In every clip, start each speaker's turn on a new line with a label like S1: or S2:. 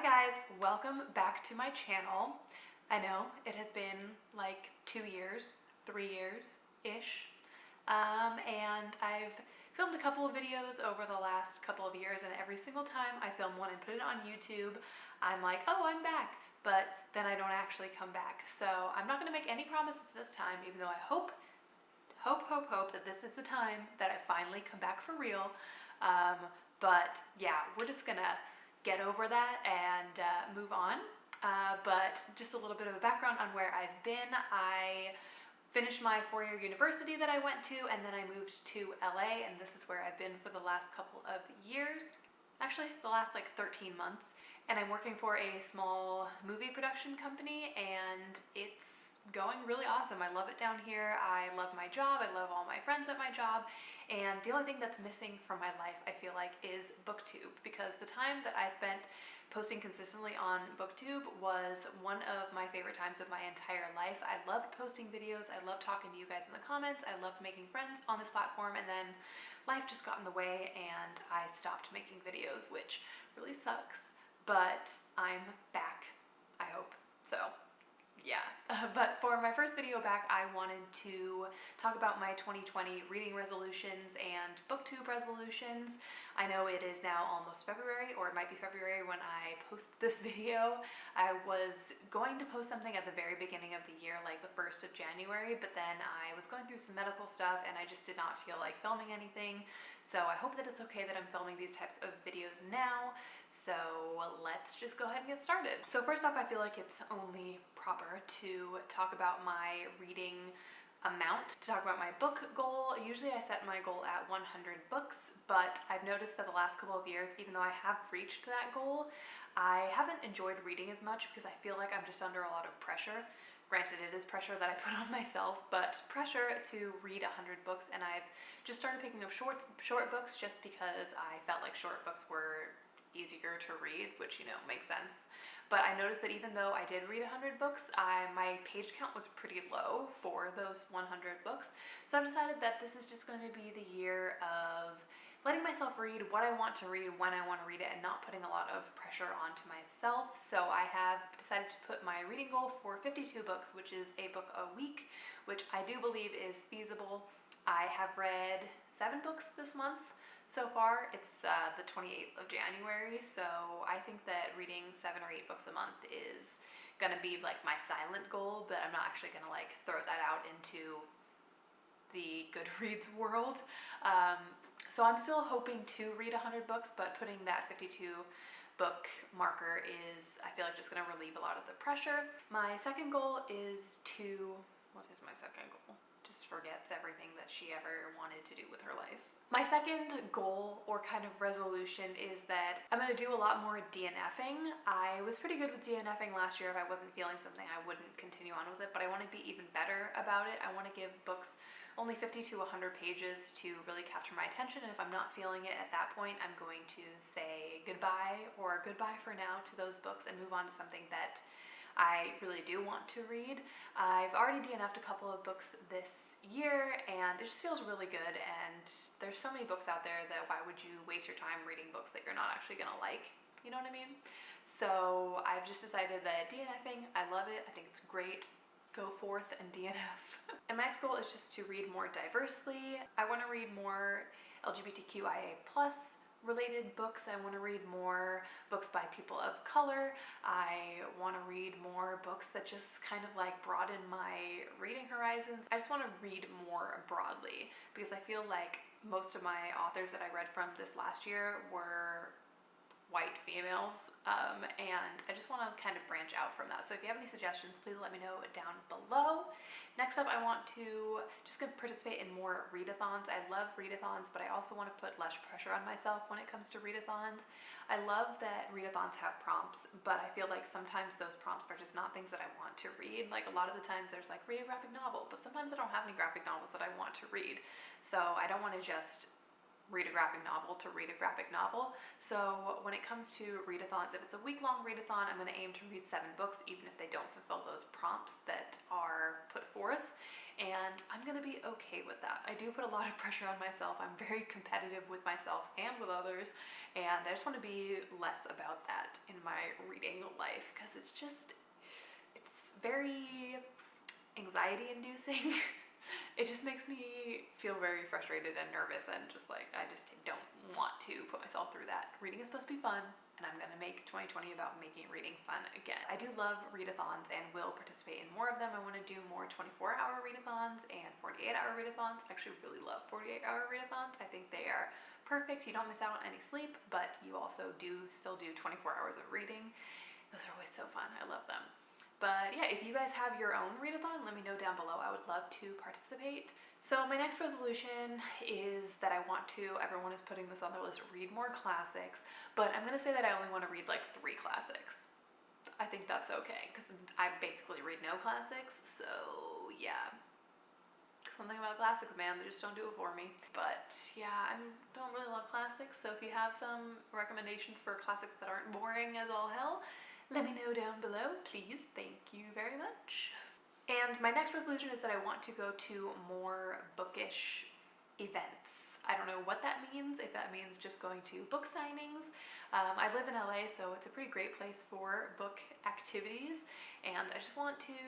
S1: guys, welcome back to my channel. I know it has been like 2 years, 3 years-ish, and I've filmed a couple of videos over the last couple of years, and every single time I film one and put it on YouTube, I'm like, oh, I'm back, but then I don't actually come back. So I'm not gonna make any promises this time, even though I hope that this is the time that I finally come back for real. But yeah, we're just gonna get over that and move on. But just a little bit of a background on where I've been. I finished my 4-year university that I went to, and then I moved to LA, and this is where I've been for the last couple of years. Actually, the last like 13 months. And I'm working for a small movie production company, and it's going really awesome. I love it down here. I love my job. I love all my friends at my job. And the only thing that's missing from my life, I feel like, is BookTube, because the time that I spent posting consistently on BookTube was one of my favorite times of my entire life. I loved posting videos. I loved talking to you guys in the comments. I loved making friends on this platform, and then life just got in the way and I stopped making videos, which really sucks, but I'm back, I hope. So yeah, but for my first video back, I wanted to talk about my 2020 reading resolutions and BookTube resolutions. I know it is now almost February, or it might be February when I post this video. I was going to post something at the very beginning of the year, like the 1st of January, but then I was going through some medical stuff and I just did not feel like filming anything. So I hope that it's okay that I'm filming these types of videos now. So let's just go ahead and get started. So first off, I feel like it's only proper to talk about my reading amount, to talk about my book goal. Usually I set my goal at 100 books, but I've noticed that the last couple of years, even though I have reached that goal, I haven't enjoyed reading as much because I feel like I'm just under a lot of pressure. Granted, it is pressure that I put on myself, but pressure to read 100 books, and I've just started picking up short books just because I felt like short books were easier to read, which, you know, makes sense. But I noticed that even though I did read 100 books, my page count was pretty low for those 100 books. So I've decided that this is just going to be the year of letting myself read what I want to read when I want to read it, and not putting a lot of pressure onto myself. So I have decided to put my reading goal for 52 books, which is a book a week, which I do believe is feasible. I have read 7 books this month. So far, it's the 28th of January, so I think that reading 7 or 8 books a month is gonna be like my silent goal, but I'm not actually gonna like throw that out into the Goodreads world. So I'm still hoping to read 100 books, but putting that 52 book marker is, I feel like, just gonna relieve a lot of the pressure. My second goal is to, what is my second goal? Just forgets everything that she ever wanted to do with her life. My second goal, or kind of resolution, is that I'm going to do a lot more DNFing. I was pretty good with DNFing last year. If I wasn't feeling something, I wouldn't continue on with it, but I want to be even better about it. I want to give books only 50 to 100 pages to really capture my attention, and if I'm not feeling it at that point, I'm going to say goodbye, or goodbye for now, to those books and move on to something that I really do want to read. I've already DNF'd a couple of books this year, and it just feels really good, and there's so many books out there that why would you waste your time reading books that you're not actually gonna like? You know what I mean? So I've just decided that DNFing, I love it. I think it's great. Go forth and DNF. And my next goal is just to read more diversely. I want to read more LGBTQIA+ related books. I want to read more books by people of color. I want to read more books that just kind of like broaden my reading horizons. I just want to read more broadly, because I feel like most of my authors that I read from this last year were white females, and I just want to kind of branch out from that. So if you have any suggestions, please let me know down below. Next up, I want to just participate in more readathons. I love readathons, but I also want to put less pressure on myself when it comes to readathons. I love that readathons have prompts, but I feel like sometimes those prompts are just not things that I want to read. Like a lot of the times there's like, read a graphic novel, but sometimes I don't have any graphic novels that I want to read. So I don't want to just read a graphic novel to read a graphic novel. So when it comes to readathons, if it's a week-long readathon, I'm going to aim to read 7 books, even if they don't fulfill those prompts that are put forth. And I'm going to be okay with that. I do put a lot of pressure on myself. I'm very competitive with myself and with others, and I just want to be less about that in my reading life, because it's very anxiety inducing. It just makes me feel very frustrated and nervous, and just like, I just don't want to put myself through that. Reading is supposed to be fun, and I'm gonna make 2020 about making reading fun again. I do love readathons and will participate in more of them. I want to do more 24-hour readathons and 48-hour readathons. I actually really love 48-hour readathons. I think they are perfect. You don't miss out on any sleep, but you also still do 24 hours of reading. Those are always so fun. I love them. But yeah, if you guys have your own readathon, let me know down below. I would love to participate. So my next resolution is that I want to, everyone is putting this on their list, read more classics, but I'm gonna say that I only want to read like 3 classics. I think that's okay, because I basically read no classics, so yeah. Something about classics, man, they just don't do it for me. But yeah, I don't really love classics, so if you have some recommendations for classics that aren't boring as all hell, let me know down below, please. Thank you very much. And my next resolution is that I want to go to more bookish events. I don't know what that means, if that means just going to book signings. I live in LA, so it's a pretty great place for book activities, and I just want to,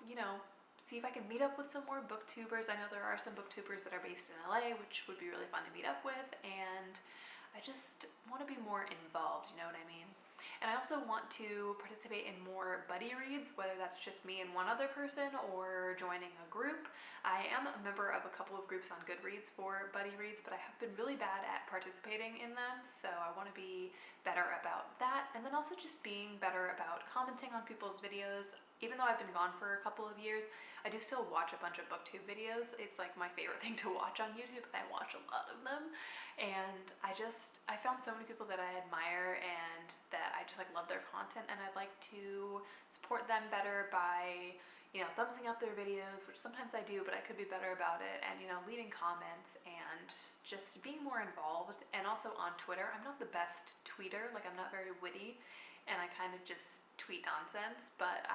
S1: you know, see if I can meet up with some more booktubers. I know there are some booktubers that are based in LA, which would be really fun to meet up with, and I just want to be more involved, you know what I mean? And I also want to participate in more buddy reads, whether that's just me and one other person or joining a group. I am a member of a couple of groups on Goodreads for buddy reads, but I have been really bad at participating in them, so I want to be better about that. And then also just being better about commenting on people's videos. Even though I've been gone for a couple of years, I do still watch a bunch of booktube videos. It's like my favorite thing to watch on YouTube, and I watch a lot of them. And I found so many people that I admire and that I just like love their content, and I'd like to support them better by, you know, thumbsing up their videos, which sometimes I do, but I could be better about it, and, you know, leaving comments and just being more involved. And also on Twitter, I'm not the best tweeter, like I'm not very witty, and I kind of just tweet nonsense, but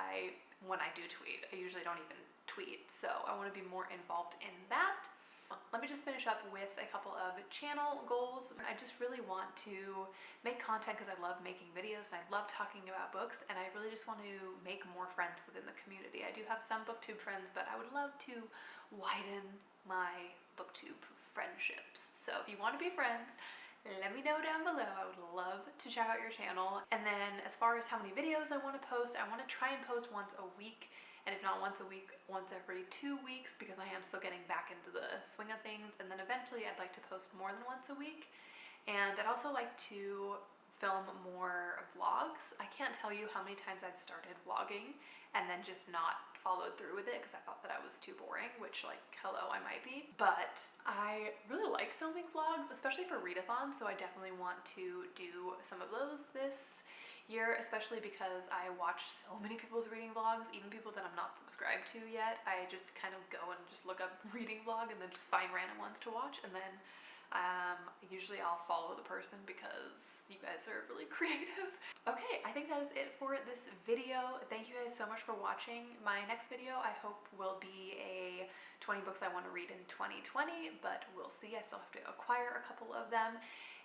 S1: when I do tweet, I usually don't even tweet, so I want to be more involved in that. Let me just finish up with a couple of channel goals. I just really want to make content because I love making videos and I love talking about books, and I really just want to make more friends within the community. I do have some booktube friends, but I would love to widen my booktube friendships. So if you want to be friends, let me know down below. I would love to check out your channel. And then as far as how many videos I want to post, I want to try and post once a week. And if not once a week, once every 2 weeks, because I am still getting back into the swing of things. And then eventually I'd like to post more than once a week. And I'd also like to film more vlogs. I can't tell you how many times I've started vlogging and then just not followed through with it because I thought that I was too boring, which, like, hello, I might be. But I really like filming vlogs, especially for readathons, so I definitely want to do some of those this year, especially because I watch so many people's reading vlogs, even people that I'm not subscribed to yet. I just kind of go and just look up reading vlog and then just find random ones to watch, and then usually I'll follow the person because you guys are really creative. Okay, I think that is it for this video. Thank you guys so much for watching. My next video, I hope, will be a 20 books I want to read in 2020, but we'll see. I still have to acquire a couple of them.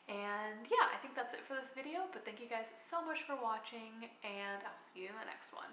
S1: And yeah, I think that's it for this video, but thank you guys so much for watching, and I'll see you in the next one.